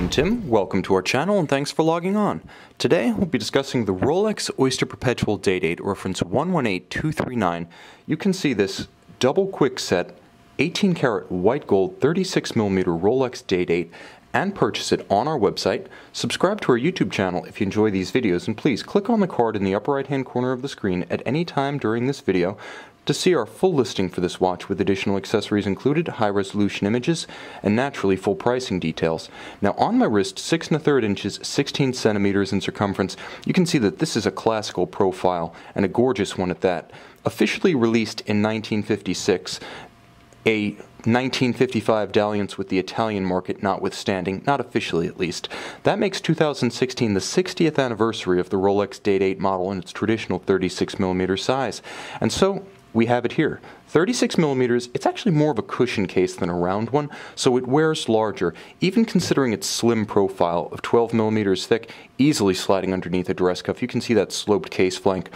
I'm Tim, welcome to our channel and thanks for logging on. Today we'll be discussing the Rolex Oyster Perpetual Day-Date, reference 118239. You can see this double quick set, 18 karat white gold 36mm Rolex Day-Date and purchase it on our website. Subscribe to our YouTube channel if you enjoy these videos, and please click on the card in the upper right hand corner of the screen at any time during this video to see our full listing for this watch with additional accessories included, high-resolution images, and naturally full pricing details. Now on my wrist, 6 1/3 inches, 16 centimeters in circumference, you can see that this is a classical profile, and a gorgeous one at that. Officially released in 1956, a 1955 dalliance with the Italian market notwithstanding, not officially at least. That makes 2016 the 60th anniversary of the Rolex Day-Date model in its traditional 36mm size. And so, we have it here. 36mm, it's actually more of a cushion case than a round one, so it wears larger, even considering its slim profile of 12mm thick, easily sliding underneath a dress cuff. You can see that sloped case flank,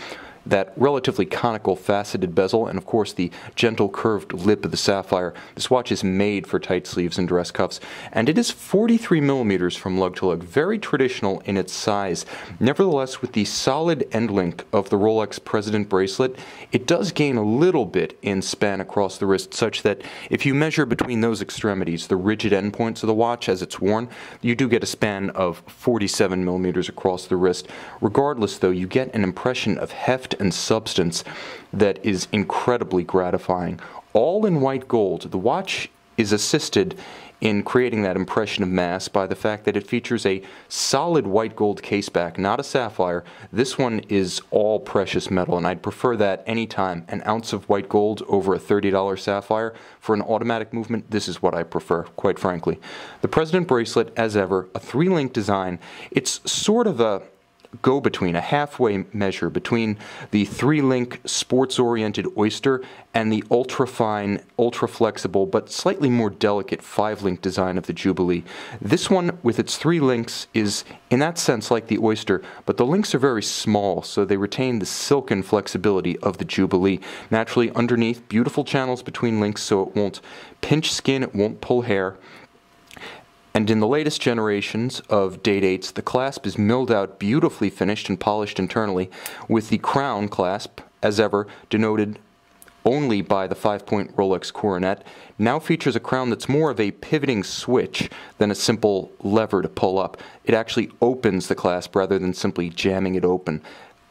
that relatively conical faceted bezel, and of course the gentle curved lip of the sapphire. This watch is made for tight sleeves and dress cuffs, and it is 43mm from lug to lug, very traditional in its size. Nevertheless, with the solid end link of the Rolex President bracelet, it does gain a little bit in span across the wrist, such that if you measure between those extremities, the rigid endpoints of the watch as it's worn, you do get a span of 47mm across the wrist. Regardless though, you get an impression of heft and substance that is incredibly gratifying. All in white gold, the watch is assisted in creating that impression of mass by the fact that it features a solid white gold caseback, not a sapphire. This one is all precious metal, and I'd prefer that anytime. An ounce of white gold over a $30 sapphire. For an automatic movement, this is what I prefer, quite frankly. The President bracelet, as ever, a 3-link design. It's sort of a go-between, a halfway measure between the 3-link sports-oriented Oyster and the ultra-fine, ultra-flexible, but slightly more delicate 5-link design of the Jubilee. This one, with its 3 links, is in that sense like the Oyster, but the links are very small, so they retain the silken flexibility of the Jubilee. Naturally, underneath, beautiful channels between links so it won't pinch skin, it won't pull hair. And in the latest generations of Day-Dates, the clasp is milled out, beautifully finished and polished internally, with the crown clasp, as ever, denoted only by the 5-point Rolex coronet, now features a crown that's more of a pivoting switch than a simple lever to pull up. It actually opens the clasp rather than simply jamming it open.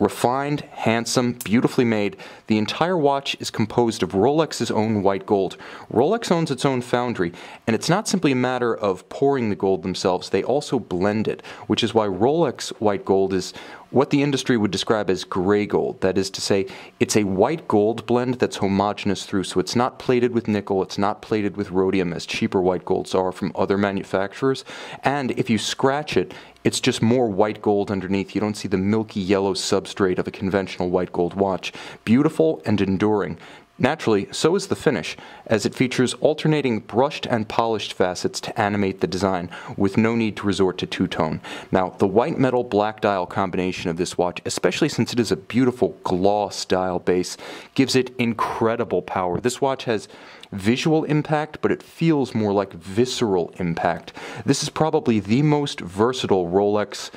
Refined, handsome, beautifully made, the entire watch is composed of Rolex's own white gold. Rolex owns its own foundry, and it's not simply a matter of pouring the gold themselves, they also blend it, which is why Rolex white gold is what the industry would describe as gray gold. That is to say, it's a white gold blend that's homogeneous through, so it's not plated with nickel, it's not plated with rhodium as cheaper white golds are from other manufacturers, and if you scratch it, it's just more white gold underneath. You don't see the milky yellow substrate of a conventional white gold watch. Beautiful and enduring. Naturally, so is the finish, as it features alternating brushed and polished facets to animate the design, with no need to resort to two-tone. Now, the white metal black dial combination of this watch, especially since it is a beautiful gloss dial base, gives it incredible power. This watch has visual impact, but it feels more like visceral impact. This is probably the most versatile Rolex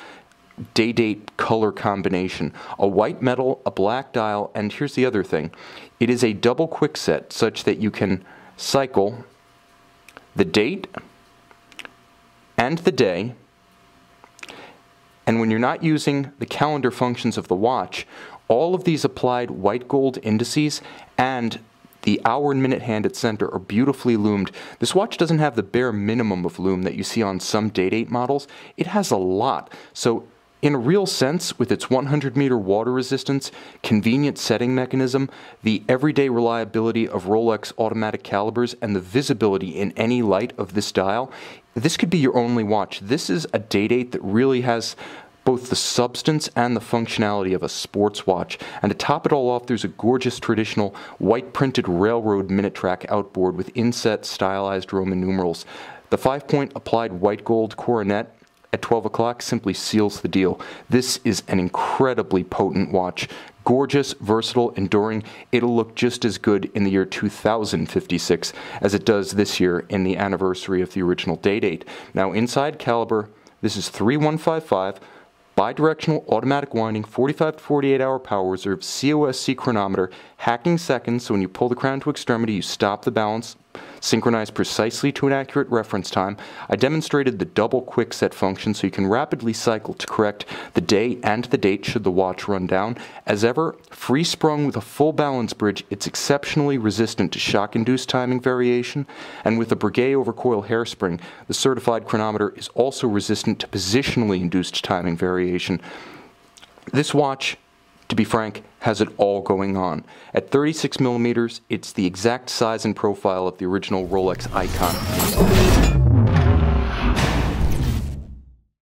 Day-Date color combination. A white metal, a black dial, and here's the other thing. It is a double quick set such that you can cycle the date and the day, and when you're not using the calendar functions of the watch, all of these applied white gold indices and the hour and minute hand at center are beautifully loomed. This watch doesn't have the bare minimum of loom that you see on some Day-Date models. It has a lot. So in a real sense, with its 100-meter water resistance, convenient setting mechanism, the everyday reliability of Rolex automatic calibers, and the visibility in any light of this dial, this could be your only watch. This is a Day-Date that really has both the substance and the functionality of a sports watch. And to top it all off, there's a gorgeous traditional white printed railroad minute track outboard with inset stylized Roman numerals. The 5-point applied white gold coronet at 12 o'clock simply seals the deal. This is an incredibly potent watch. Gorgeous, versatile, enduring. It'll look just as good in the year 2056 as it does this year in the anniversary of the original date. Now inside caliber, this is 3155, bidirectional automatic winding, 45 to 48 hour power reserve, COSC chronometer, hacking seconds, so when you pull the crown to extremity you stop the balance, synchronized precisely to an accurate reference time. I demonstrated the double quick set function so you can rapidly cycle to correct the day and the date should the watch run down. As ever, free sprung with a full balance bridge, it's exceptionally resistant to shock-induced timing variation, and with a Breguet over coil hairspring, the certified chronometer is also resistant to positionally induced timing variation. This watch, to be frank, has it all going on. At 36 millimeters, it's the exact size and profile of the original Rolex icon.